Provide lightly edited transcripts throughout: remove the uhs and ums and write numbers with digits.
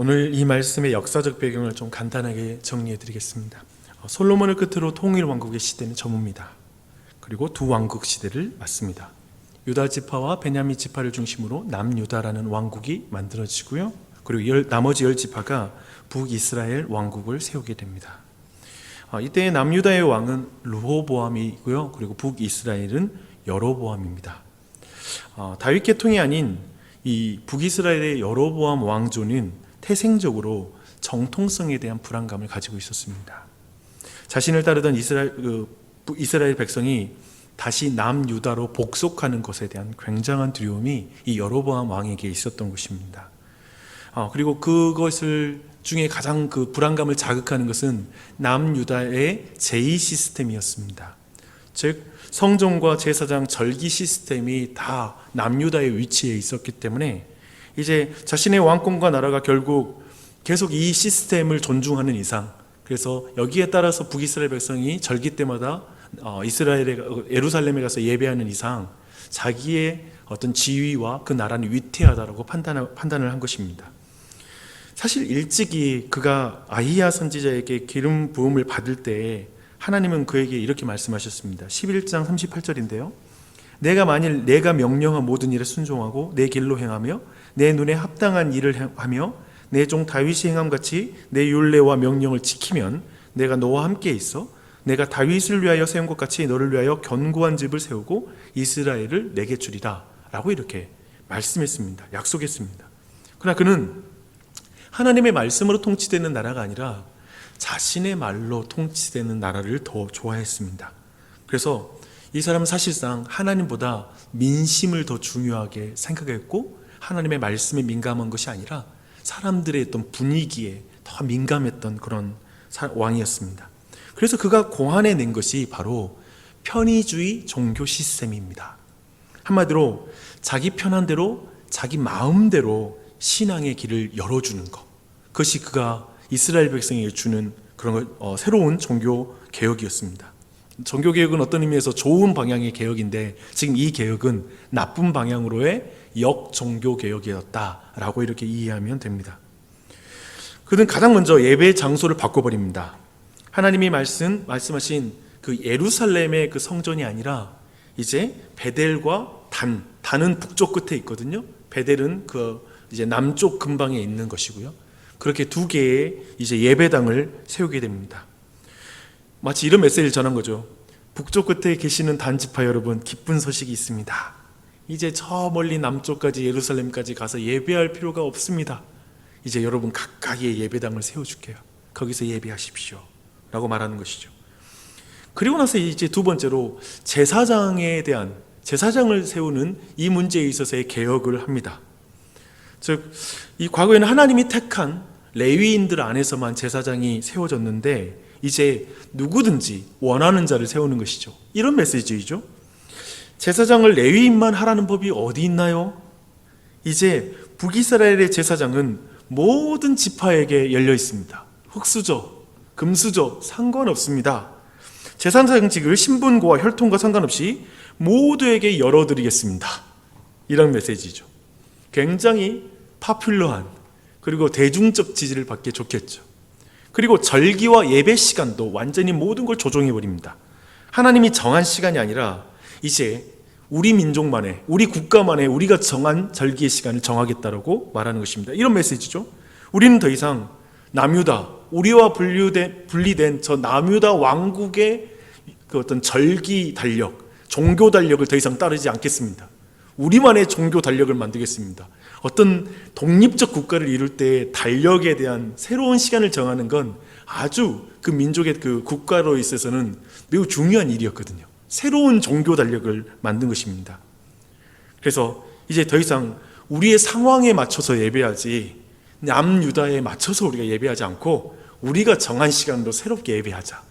오늘 이 말씀의 역사적 배경을 좀 간단하게 정리해 드리겠습니다. 솔로몬을 끝으로 통일 왕국의 시대는 접습니다. 그리고 두 왕국 시대를 맞습니다. 유다 지파와 베냐민 지파를 중심으로 남유다라는 왕국이 만들어지고요. 그리고 나머지 10지파가 북이스라엘 왕국을 세우게 됩니다. 이때 남유다의 왕은 르호보암이고요. 그리고 북이스라엘은 여로보암입니다. 다윗 계통이 아닌 이 북이스라엘의 여로보암 왕조는 태생적으로 정통성에 대한 불안감을 가지고 있었습니다. 자신을 따르던 이스라엘 백성이 다시 남유다로 복속하는 것에 대한 굉장한 두려움이 이 여로보암 왕에게 있었던 것입니다. 그리고 그것을 중에 가장 그 불안감을 자극하는 것은 남유다의 제의 시스템이었습니다. 즉 성전과 제사장 절기 시스템이 다 남유다의 위치에 있었기 때문에 이제 자신의 왕권과 나라가 결국 계속 이 시스템을 존중하는 이상, 그래서 여기에 따라서 북이스라엘 백성이 절기 때마다 예루살렘에 가서 예배하는 이상 자기의 어떤 지위와 그 나라는 위태하다라고 판단을 한 것입니다. 사실 일찍이 그가 아히야 선지자에게 기름 부음을 받을 때 하나님은 그에게 이렇게 말씀하셨습니다. 11장 38절인데요. 내가 명령한 모든 일에 순종하고 내 길로 행하며 내 눈에 합당한 일을 하며 내 종 다윗이 행함같이 내 율례와 명령을 지키면 내가 너와 함께 있어 내가 다윗을 위하여 세운 것 같이 너를 위하여 견고한 집을 세우고 이스라엘을 내게 주리라 라고 이렇게 말씀했습니다. 약속했습니다. 그러나 그는 하나님의 말씀으로 통치되는 나라가 아니라 자신의 말로 통치되는 나라를 더 좋아했습니다. 그래서 이 사람은 사실상 하나님보다 민심을 더 중요하게 생각했고 하나님의 말씀에 민감한 것이 아니라 사람들의 어떤 분위기에 더 민감했던 그런 왕이었습니다. 그래서 그가 고안해낸 것이 바로 편의주의 종교 시스템입니다. 한마디로 자기 편한 대로 자기 마음대로 신앙의 길을 열어주는 것, 그것이 그가 이스라엘 백성에게 주는 그런 새로운 종교 개혁이었습니다. 종교 개혁은 어떤 의미에서 좋은 방향의 개혁인데 지금 이 개혁은 나쁜 방향으로의 역종교 개혁이었다라고 이렇게 이해하면 됩니다. 그는 가장 먼저 예배 장소를 바꿔버립니다. 하나님이 말씀하신 그 예루살렘의 그 성전이 아니라 이제 베델과 단은 북쪽 끝에 있거든요. 베델은 그 이제 남쪽 근방에 있는 것이고요. 그렇게 두 개의 이제 예배당을 세우게 됩니다. 마치 이런 메시지를 전한 거죠. 북쪽 끝에 계시는 단지파 여러분, 기쁜 소식이 있습니다. 이제 저 멀리 남쪽까지 예루살렘까지 가서 예배할 필요가 없습니다. 이제 여러분 가까이에 예배당을 세워줄게요. 거기서 예배하십시오 라고 말하는 것이죠. 그리고 나서 이제 두 번째로 제사장을 세우는 이 문제에 있어서의 개혁을 합니다. 즉, 이 과거에는 하나님이 택한 레위인들 안에서만 제사장이 세워졌는데 이제 누구든지 원하는 자를 세우는 것이죠. 이런 메시지이죠. 제사장을 레위인만 하라는 법이 어디 있나요? 이제 북이스라엘의 제사장은 모든 지파에게 열려 있습니다. 흙수저, 금수저 상관없습니다. 제사장직을 신분과 혈통과 상관없이 모두에게 열어드리겠습니다. 이런 메시지죠. 굉장히 파퓰러한 그리고 대중적 지지를 받기에 좋겠죠. 그리고 절기와 예배 시간도 완전히 모든 걸 조정해버립니다. 하나님이 정한 시간이 아니라 이제 우리 민족만의, 우리 국가만의 우리가 정한 절기의 시간을 정하겠다라고 말하는 것입니다. 이런 메시지죠. 우리는 더 이상 남유다, 우리와 분리된 저 남유다 왕국의 그 어떤 절기 달력, 종교 달력을 더 이상 따르지 않겠습니다. 우리만의 종교 달력을 만들겠습니다. 어떤 독립적 국가를 이룰 때 달력에 대한 새로운 시간을 정하는 건 아주 그 민족의 그 국가로 있어서는 매우 중요한 일이었거든요. 새로운 종교 달력을 만든 것입니다. 그래서 이제 더 이상 우리의 상황에 맞춰서 예배하지 남유다에 맞춰서 우리가 예배하지 않고 우리가 정한 시간으로 새롭게 예배하자.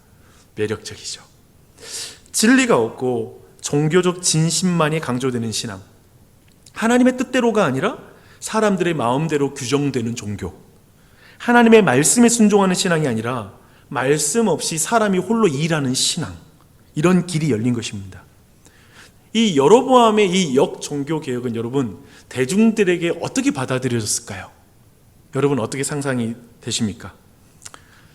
매력적이죠. 진리가 없고 종교적 진심만이 강조되는 신앙, 하나님의 뜻대로가 아니라 사람들의 마음대로 규정되는 종교, 하나님의 말씀에 순종하는 신앙이 아니라 말씀 없이 사람이 홀로 일하는 신앙, 이런 길이 열린 것입니다. 이 여로보암의 이 역종교 개혁은 여러분 대중들에게 어떻게 받아들여졌을까요? 여러분 어떻게 상상이 되십니까?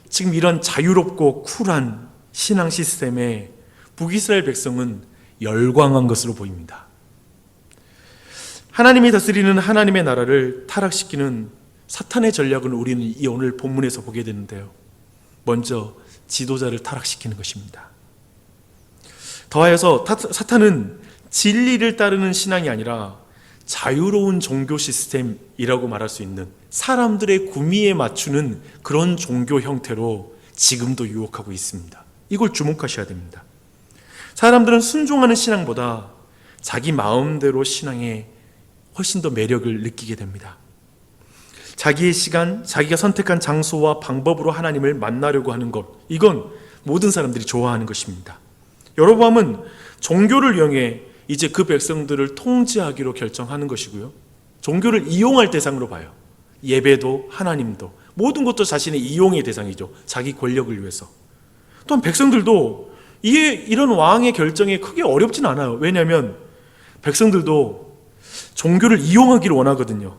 지금 이런 자유롭고 쿨한 신앙 시스템에 북이스라엘 백성은 열광한 것으로 보입니다. 하나님이 다스리는 하나님의 나라를 타락시키는 사탄의 전략은 우리는 이 오늘 본문에서 보게 되는데요. 먼저 지도자를 타락시키는 것입니다. 더하여서 사탄은 진리를 따르는 신앙이 아니라 자유로운 종교 시스템이라고 말할 수 있는 사람들의 구미에 맞추는 그런 종교 형태로 지금도 유혹하고 있습니다. 이걸 주목하셔야 됩니다. 사람들은 순종하는 신앙보다 자기 마음대로 신앙에 훨씬 더 매력을 느끼게 됩니다. 자기의 시간, 자기가 선택한 장소와 방법으로 하나님을 만나려고 하는 것, 이건 모든 사람들이 좋아하는 것입니다. 여로보암은 종교를 이용해 이제 그 백성들을 통제하기로 결정하는 것이고요. 종교를 이용할 대상으로 봐요. 예배도 하나님도 모든 것도 자신의 이용의 대상이죠. 자기 권력을 위해서. 또한 백성들도 이런 왕의 결정에 크게 어렵진 않아요. 왜냐하면 백성들도 종교를 이용하기를 원하거든요.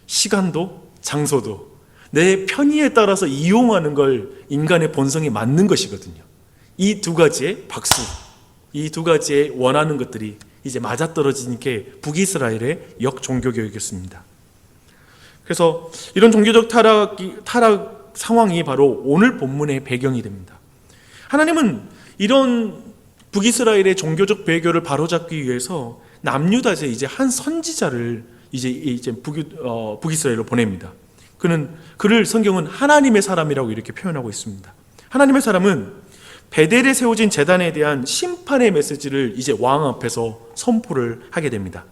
시간도 장소도 내 편의에 따라서 이용하는 걸 인간의 본성에 맞는 것이거든요. 이 두 가지의 박수, 이 두 가지의 원하는 것들이 이제 맞아떨어지는 게 북이스라엘의 역종교교육이었습니다. 그래서 이런 종교적 타락 상황이 바로 오늘 본문의 배경이 됩니다. 하나님은 이런 북이스라엘의 종교적 배교를 바로잡기 위해서 남유다에 이제 한 선지자를 이제 북이스라엘로 보냅니다. 그를 성경은 하나님의 사람이라고 이렇게 표현하고 있습니다. 하나님의 사람은 베델에 세워진 제단에 대한 심판의 메시지를 이제 왕 앞에서 선포를 하게 됩니다.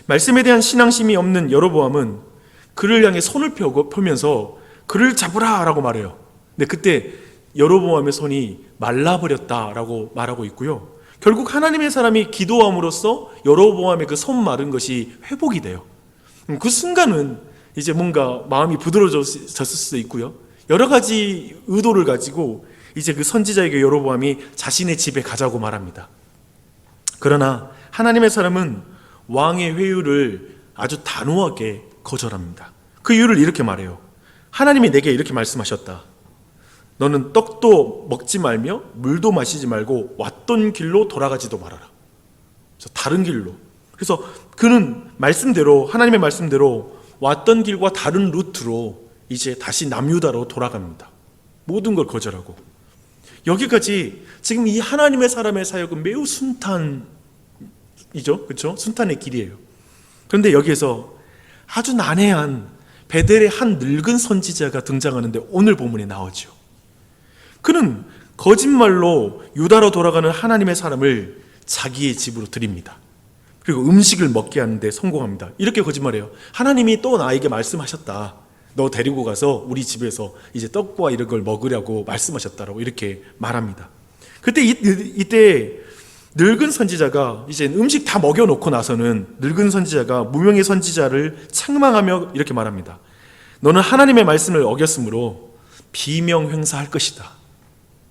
말씀에 대한 신앙심이 없는 여로보암은 그를 향해 손을 펴면서 그를 잡으라라고 말해요. 근데 그때 여로보암의 손이 말라버렸다라고 말하고 있고요. 결국 하나님의 사람이 기도함으로써 여로보암의 그 손 마른 것이 회복이 돼요. 그 순간은 이제 뭔가 마음이 부드러워졌을 수도 있고요. 여러 가지 의도를 가지고 이제 그 선지자에게 여로보암이 자신의 집에 가자고 말합니다. 그러나 하나님의 사람은 왕의 회유를 아주 단호하게 거절합니다. 그 이유를 이렇게 말해요. 하나님이 내게 이렇게 말씀하셨다. 너는 떡도 먹지 말며 물도 마시지 말고 왔던 길로 돌아가지도 말아라. 다른 길로. 그래서 그는 말씀대로, 하나님의 말씀대로 왔던 길과 다른 루트로 이제 다시 남유다로 돌아갑니다. 모든 걸 거절하고. 여기까지 지금 이 하나님의 사람의 사역은 매우 순탄이죠. 그렇죠? 순탄의 길이에요. 그런데 여기에서 아주 난해한 베델의 한 늙은 선지자가 등장하는데 오늘 본문에 나오죠. 그는 거짓말로 유다로 돌아가는 하나님의 사람을 자기의 집으로 들입니다. 그리고 음식을 먹게 하는데 성공합니다. 이렇게 거짓말해요. 하나님이 또 나에게 말씀하셨다. 너 데리고 가서 우리 집에서 이제 떡과 이런 걸 먹으라고 말씀하셨다라고 이렇게 말합니다. 그때 이때 늙은 선지자가 이제 음식 다 먹여놓고 나서는 늙은 선지자가 무명의 선지자를 책망하며 이렇게 말합니다. 너는 하나님의 말씀을 어겼으므로 비명 행사할 것이다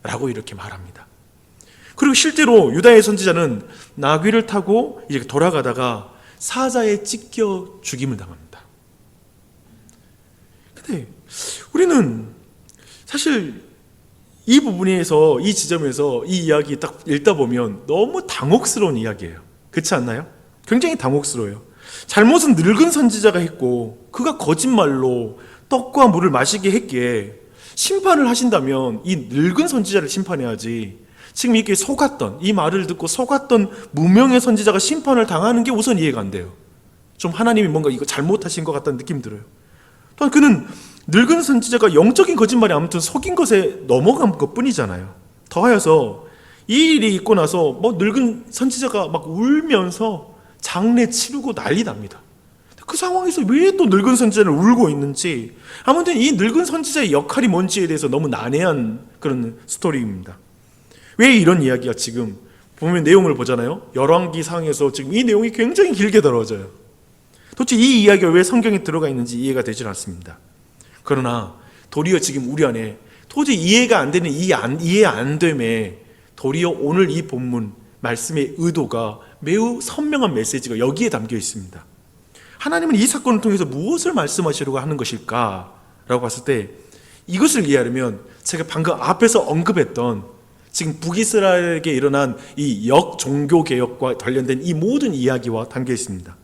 라고 이렇게 말합니다. 그리고 실제로 유다의 선지자는 나귀를 타고 이제 돌아가다가 사자에 찢겨 죽임을 당합니다. 근데 우리는 사실 이 부분에서, 이 지점에서 이 이야기 딱 읽다 보면 너무 당혹스러운 이야기예요. 그렇지 않나요? 굉장히 당혹스러워요. 잘못은 늙은 선지자가 했고 그가 거짓말로 떡과 물을 마시게 했기에 심판을 하신다면 이 늙은 선지자를 심판해야지, 지금 이렇게 속았던, 이 말을 듣고 속았던 무명의 선지자가 심판을 당하는 게 우선 이해가 안 돼요. 좀 하나님이 뭔가 이거 잘못하신 것 같다는 느낌이 들어요. 또한 그는 늙은 선지자가 영적인 거짓말이 아무튼 속인 것에 넘어간 것 뿐이잖아요. 더하여서 이 일이 있고 나서 늙은 선지자가 막 울면서 장례 치르고 난리 납니다. 그 상황에서 왜 또 늙은 선지자를 울고 있는지, 아무튼 이 늙은 선지자의 역할이 뭔지에 대해서 너무 난해한 그런 스토리입니다. 왜 이런 이야기가 지금 보면 내용을 보잖아요. 열왕기 상에서 지금 이 내용이 굉장히 길게 다뤄져요. 도대체 이 이야기가 왜 성경에 들어가 있는지 이해가 되질 않습니다. 그러나 도리어 지금 우리 안에 도저히 이해가 안 되는 이해 안 됨에 도리어 오늘 이 본문 말씀의 의도가 매우 선명한 메시지가 여기에 담겨 있습니다. 하나님은 이 사건을 통해서 무엇을 말씀하시려고 하는 것일까라고 봤을 때 이것을 이해하려면 제가 방금 앞에서 언급했던 지금 북이스라엘에게 일어난 이 역종교개혁과 관련된 이 모든 이야기와 담겨 있습니다.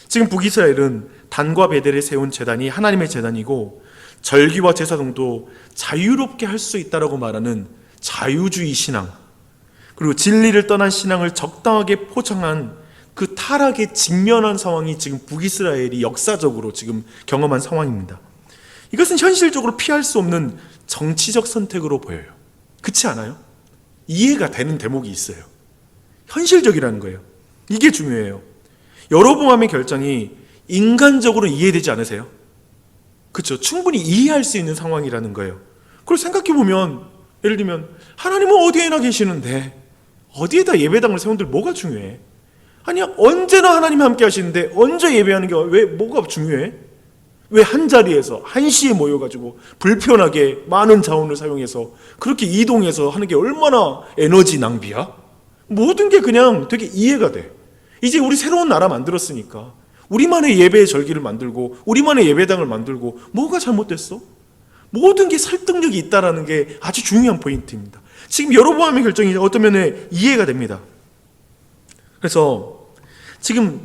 지금 북이스라엘은 단과 베델에 세운 제단이 하나님의 제단이고 절기와 제사 등도 자유롭게 할 수 있다라고 말하는 자유주의 신앙, 그리고 진리를 떠난 신앙을 적당하게 포장한 그 타락에 직면한 상황이 지금 북이스라엘이 역사적으로 지금 경험한 상황입니다. 이것은 현실적으로 피할 수 없는 정치적 선택으로 보여요. 그렇지 않아요? 이해가 되는 대목이 있어요. 현실적이라는 거예요. 이게 중요해요. 여로보암의 결정이 인간적으로 이해되지 않으세요? 그렇죠? 충분히 이해할 수 있는 상황이라는 거예요. 그걸 생각해보면, 예를 들면 하나님은 어디에나 계시는데 어디에다 예배당을 세운들 뭐가 중요해? 아니야, 언제나 하나님이 함께 하시는데 언제 예배하는 게 왜 뭐가 중요해? 왜 한 자리에서 한시에 모여가지고 불편하게 많은 자원을 사용해서 그렇게 이동해서 하는 게 얼마나 에너지 낭비야? 모든 게 그냥 되게 이해가 돼. 이제 우리 새로운 나라 만들었으니까 우리만의 예배의 절기를 만들고 우리만의 예배당을 만들고 뭐가 잘못됐어? 모든 게 설득력이 있다는 게 아주 중요한 포인트입니다. 지금 여로보암의 결정이 어떤 면에 이해가 됩니다. 그래서 지금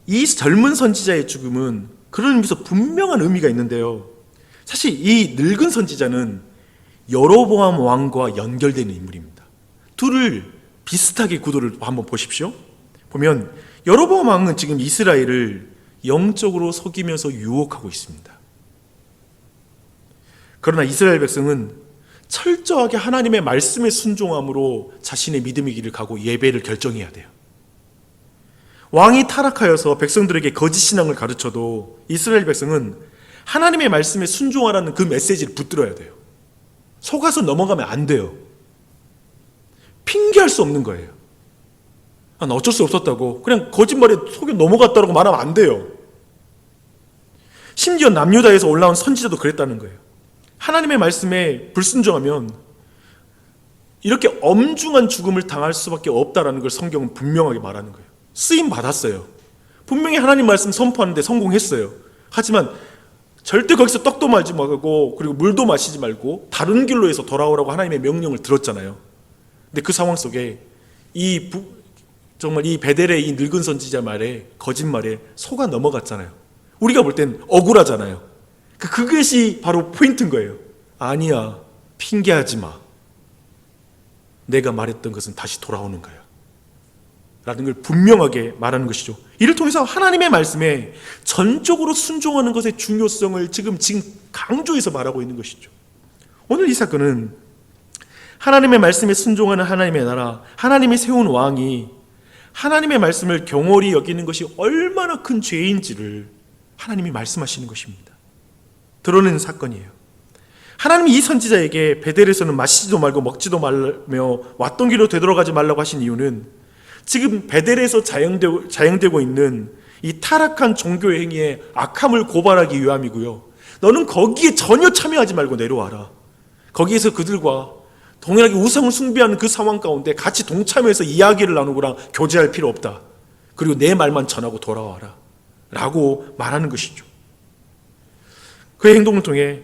이 젊은 선지자의 죽음은 그런 의미에서 분명한 의미가 있는데요. 사실 이 늙은 선지자는 여로보암 왕과 연결되는 인물입니다. 둘을 비슷하게 구도를 한번 보십시오. 보면 여로보암 왕은 지금 이스라엘을 영적으로 속이면서 유혹하고 있습니다. 그러나 이스라엘 백성은 철저하게 하나님의 말씀에 순종함으로 자신의 믿음의 길을 가고 예배를 결정해야 돼요. 왕이 타락하여서 백성들에게 거짓 신앙을 가르쳐도 이스라엘 백성은 하나님의 말씀에 순종하라는 그 메시지를 붙들어야 돼요. 속아서 넘어가면 안 돼요. 핑계할 수 없는 거예요. 나 어쩔 수 없었다고 그냥 거짓말에 속여 넘어갔다고 말하면 안 돼요. 심지어 남유다에서 올라온 선지자도 그랬다는 거예요. 하나님의 말씀에 불순종하면 이렇게 엄중한 죽음을 당할 수밖에 없다라는 걸 성경은 분명하게 말하는 거예요. 쓰임 받았어요. 분명히 하나님 말씀 선포하는데 성공했어요. 하지만 절대 거기서 떡도 말지 말고 그리고 물도 마시지 말고 다른 길로 해서 돌아오라고 하나님의 명령을 들었잖아요. 근데 그 상황 속에 정말 이 베델의 이 늙은 선지자 말에 거짓말에 속아 넘어갔잖아요. 우리가 볼 땐 억울하잖아요. 그것이 바로 포인트인 거예요. 아니야, 핑계하지 마. 내가 말했던 것은 다시 돌아오는 거야 라는 걸 분명하게 말하는 것이죠. 이를 통해서 하나님의 말씀에 전적으로 순종하는 것의 중요성을 지금 강조해서 말하고 있는 것이죠. 오늘 이 사건은 하나님의 말씀에 순종하는 하나님의 나라, 하나님이 세운 왕이 하나님의 말씀을 경홀히 여기는 것이 얼마나 큰 죄인지를 하나님이 말씀하시는 것입니다. 드러내는 사건이에요. 하나님이 이 선지자에게 베델에서는 마시지도 말고 먹지도 말며 왔던 길로 되돌아가지 말라고 하신 이유는 지금 베델에서 자행되고 있는 이 타락한 종교의 행위에 악함을 고발하기 위함이고요. 너는 거기에 전혀 참여하지 말고 내려와라. 거기에서 그들과 동일하게 우상을 숭배하는 그 상황 가운데 같이 동참해서 이야기를 나누거나 교제할 필요 없다. 그리고 내 말만 전하고 돌아와라 라고 말하는 것이죠. 그의 행동을 통해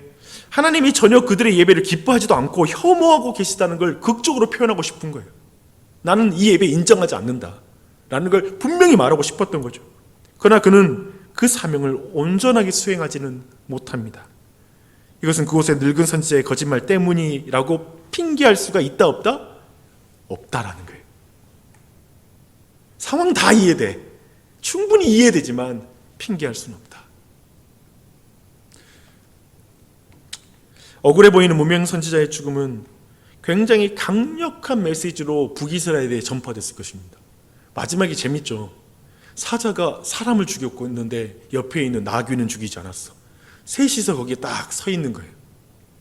하나님이 전혀 그들의 예배를 기뻐하지도 않고 혐오하고 계시다는 걸 극적으로 표현하고 싶은 거예요. 나는 이 예배 인정하지 않는다 라는 걸 분명히 말하고 싶었던 거죠. 그러나 그는 그 사명을 온전하게 수행하지는 못합니다. 이것은 그곳의 늙은 선지자의 거짓말 때문이라고 핑계할 수가 있다 없다? 없다라는 거예요. 상황 다 이해돼. 충분히 이해되지만 핑계할 수는 없다. 억울해 보이는 무명 선지자의 죽음은 굉장히 강력한 메시지로 북이스라엘에 전파됐을 것입니다. 마지막이 재밌죠. 사자가 사람을 죽였고 있는데 옆에 있는 나귀는 죽이지 않았어. 셋이서 거기에 딱 서 있는 거예요.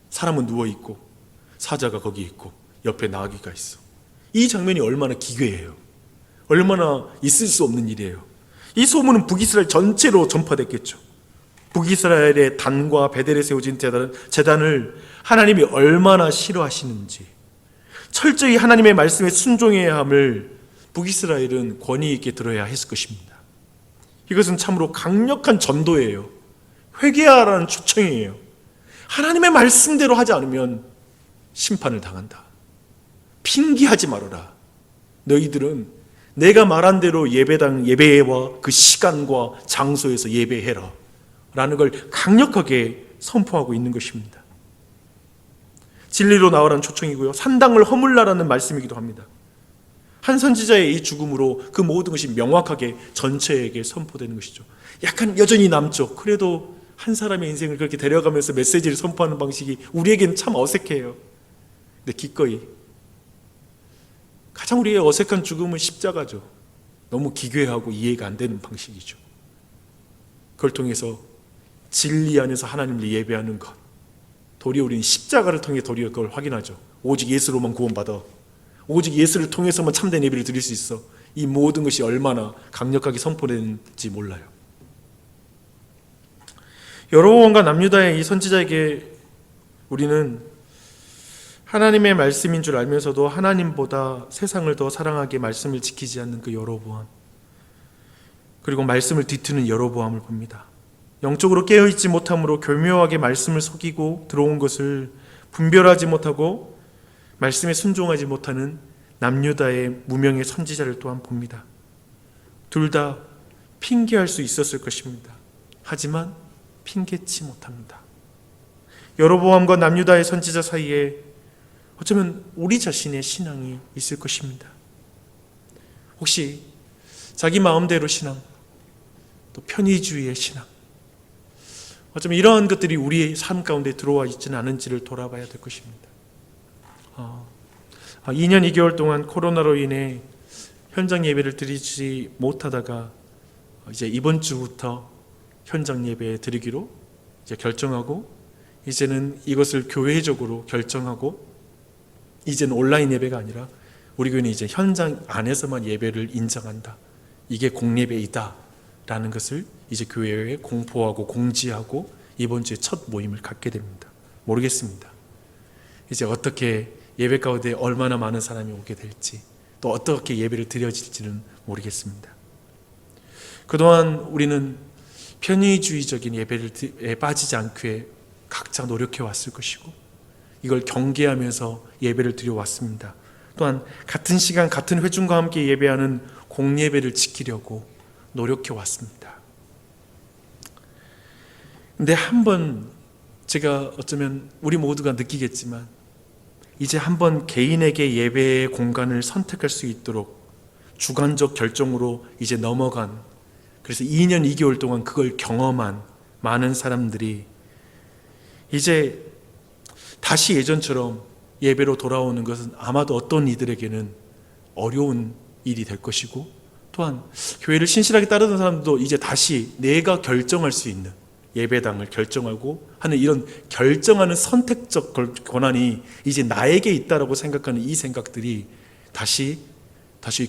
사람은 누워있고 사자가 거기 있고 옆에 나귀가 있어. 이 장면이 얼마나 기괴해요. 얼마나 있을 수 없는 일이에요. 이 소문은 북이스라엘 전체로 전파됐겠죠. 북이스라엘의 단과 베델에 세워진 제단을 하나님이 얼마나 싫어하시는지, 철저히 하나님의 말씀에 순종해야 함을 북이스라엘은 권위 있게 들어야 했을 것입니다. 이것은 참으로 강력한 전도예요. 회개하라는 초청이에요. 하나님의 말씀대로 하지 않으면 심판을 당한다. 핑계하지 말아라. 너희들은 내가 말한 대로 예배와 그 시간과 장소에서 예배해라 라는 걸 강력하게 선포하고 있는 것입니다. 진리로 나오라는 초청이고요, 산당을 허물라라는 말씀이기도 합니다. 한 선지자의 이 죽음으로 그 모든 것이 명확하게 전체에게 선포되는 것이죠. 약간 여전히 남죠. 그래도 한 사람의 인생을 그렇게 데려가면서 메시지를 선포하는 방식이 우리에게는 참 어색해요. 근데 기꺼이 가장 우리의 어색한 죽음은 십자가죠. 너무 기괴하고 이해가 안 되는 방식이죠. 그걸 통해서 진리 안에서 하나님을 예배하는 것, 도리어 우리는 십자가를 통해 도리어 그걸 확인하죠. 오직 예수로만 구원받아, 오직 예수를 통해서만 참된 예배를 드릴 수 있어. 이 모든 것이 얼마나 강력하게 선포되는지 몰라요. 여로보암과 남유다의 이 선지자에게 우리는 하나님의 말씀인 줄 알면서도 하나님보다 세상을 더 사랑하게 말씀을 지키지 않는 그 여로보암, 그리고 말씀을 뒤트는 여로보암을 봅니다. 영적으로 깨어있지 못함으로 교묘하게 말씀을 속이고 들어온 것을 분별하지 못하고 말씀에 순종하지 못하는 남유다의 무명의 선지자를 또한 봅니다. 둘 다 핑계할 수 있었을 것입니다. 하지만 핑계치 못합니다. 여로보암과 남유다의 선지자 사이에 어쩌면 우리 자신의 신앙이 있을 것입니다. 혹시 자기 마음대로 신앙, 또 편의주의의 신앙, 어쩌면 이러한 것들이 우리의 삶 가운데 들어와 있지는 않은지를 돌아봐야 될 것입니다. 2년 2개월 동안 코로나로 인해 현장 예배를 드리지 못하다가 이제 이번 주부터 현장 예배 드리기로 이제 결정하고, 이제는 이것을 교회적으로 결정하고, 이제는 온라인 예배가 아니라 우리 교회는 이제 현장 안에서만 예배를 인정한다, 이게 공예배이다 라는 것을 이제 교회에 공포하고 공지하고 이번 주에 첫 모임을 갖게 됩니다. 모르겠습니다. 이제 어떻게 예배 가운데 얼마나 많은 사람이 오게 될지, 또 어떻게 예배를 드려질지는 모르겠습니다. 그동안 우리는 편의주의적인 예배에 빠지지 않게 각자 노력해 왔을 것이고, 이걸 경계하면서 예배를 드려왔습니다. 또한 같은 시간 같은 회중과 함께 예배하는 공예배를 지키려고 노력해 왔습니다. 근데 한번 제가 어쩌면 우리 모두가 느끼겠지만, 이제 한번 개인에게 예배의 공간을 선택할 수 있도록 주관적 결정으로 이제 넘어간, 그래서 2년 2개월 동안 그걸 경험한 많은 사람들이 이제 다시 예전처럼 예배로 돌아오는 것은 아마도 어떤 이들에게는 어려운 일이 될 것이고, 또한 교회를 신실하게 따르는 사람도 이제 다시 내가 결정할 수 있는 예배당을 결정하고 하는 이런 결정하는 선택적 권한이 이제 나에게 있다라고 생각하는 이 생각들이 다시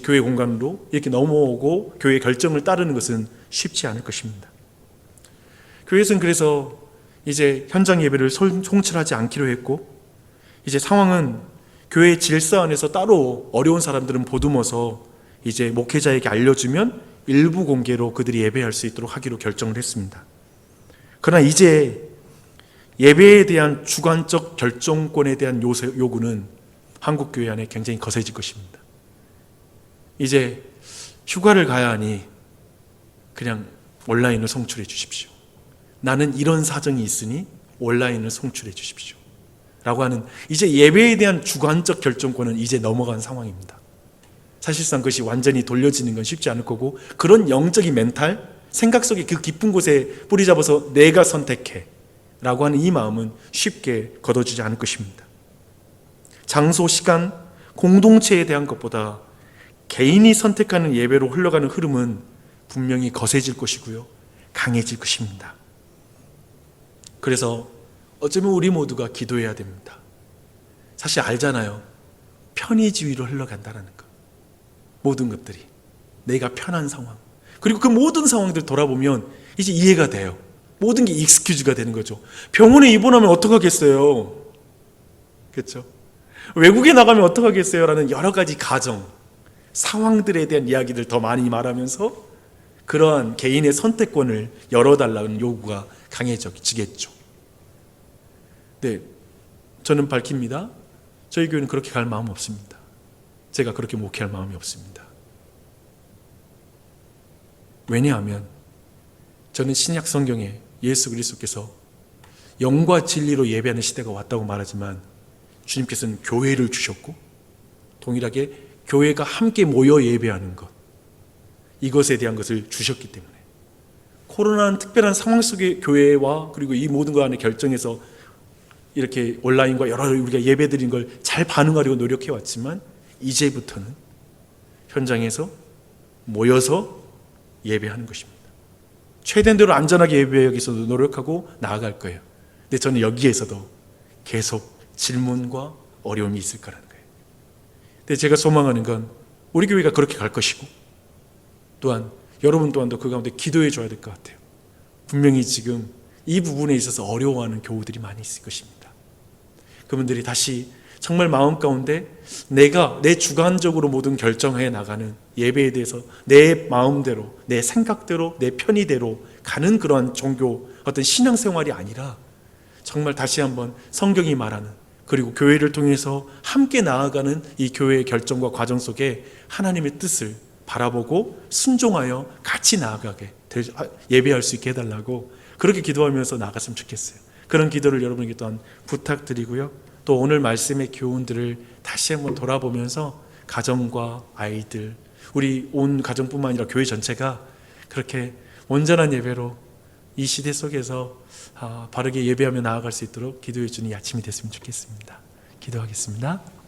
교회 공간으로 이렇게 넘어오고 교회의 결정을 따르는 것은 쉽지 않을 것입니다. 교회에서는 그래서 이제 현장 예배를 송출하지 않기로 했고, 이제 상황은 교회 질서 안에서 따로 어려운 사람들은 보듬어서 이제 목회자에게 알려주면 일부 공개로 그들이 예배할 수 있도록 하기로 결정을 했습니다. 그러나 이제 예배에 대한 주관적 결정권에 대한 요구는 한국교회 안에 굉장히 거세질 것입니다. 이제 휴가를 가야 하니 그냥 온라인을 송출해 주십시오. 나는 이런 사정이 있으니 온라인을 송출해 주십시오 라고 하는, 이제 예배에 대한 주관적 결정권은 이제 넘어간 상황입니다. 사실상 그것이 완전히 돌려지는 건 쉽지 않을 거고, 그런 영적인 멘탈, 생각 속에 그 깊은 곳에 뿌리 잡아서 내가 선택해 라고 하는 이 마음은 쉽게 거둬지지 않을 것입니다. 장소, 시간, 공동체에 대한 것보다 개인이 선택하는 예배로 흘러가는 흐름은 분명히 거세질 것이고요, 강해질 것입니다. 그래서 어쩌면 우리 모두가 기도해야 됩니다. 사실 알잖아요. 편의주의로 흘러간다는 것. 모든 것들이 내가 편한 상황, 그리고 그 모든 상황들 돌아보면 이제 이해가 돼요. 모든 게 익스큐즈가 되는 거죠. 병원에 입원하면 어떡하겠어요? 그렇죠? 외국에 나가면 어떡하겠어요? 라는 여러 가지 가정, 상황들에 대한 이야기들 더 많이 말하면서 그러한 개인의 선택권을 열어달라는 요구가 강해지겠죠. 네, 저는 밝힙니다. 저희 교회는 그렇게 갈 마음 없습니다. 제가 그렇게 목회할 마음이 없습니다. 왜냐하면 저는 신약 성경에 예수 그리스도께서 영과 진리로 예배하는 시대가 왔다고 말하지만 주님께서는 교회를 주셨고 동일하게 교회가 함께 모여 예배하는 것, 이것에 대한 것을 주셨기 때문에 코로나는 특별한 상황 속의 교회와 그리고 이 모든 것 안에 결정해서 이렇게 온라인과 여러 우리가 예배드린 걸 잘 반응하려고 노력해 왔지만 이제부터는 현장에서 모여서 예배하는 것입니다. 최대한대로 안전하게 예배하기 위해서도 노력하고 나아갈 거예요. 근데 저는 여기에서도 계속 질문과 어려움이 있을 거라는 거예요. 근데 제가 소망하는 건 우리 교회가 그렇게 갈 것이고 또한 여러분 또한도 그 가운데 기도해 줘야 될 것 같아요. 분명히 지금 이 부분에 있어서 어려워하는 교우들이 많이 있을 것입니다. 그분들이 다시 정말 마음 가운데 내가 내 주관적으로 모든 결정해 나가는 예배에 대해서 내 마음대로, 내 생각대로, 내 편의대로 가는 그러한 종교, 어떤 신앙생활이 아니라 정말 다시 한번 성경이 말하는 그리고 교회를 통해서 함께 나아가는 이 교회의 결정과 과정 속에 하나님의 뜻을 바라보고 순종하여 같이 나아가게 예배할 수 있게 해달라고 그렇게 기도하면서 나갔으면 좋겠어요. 그런 기도를 여러분에게 또한 부탁드리고요. 또 오늘 말씀의 교훈들을 다시 한번 돌아보면서 가정과 아이들, 우리 온 가정뿐만 아니라 교회 전체가 그렇게 온전한 예배로 이 시대 속에서 바르게 예배하며 나아갈 수 있도록 기도해 주는 이 아침이 됐으면 좋겠습니다. 기도하겠습니다.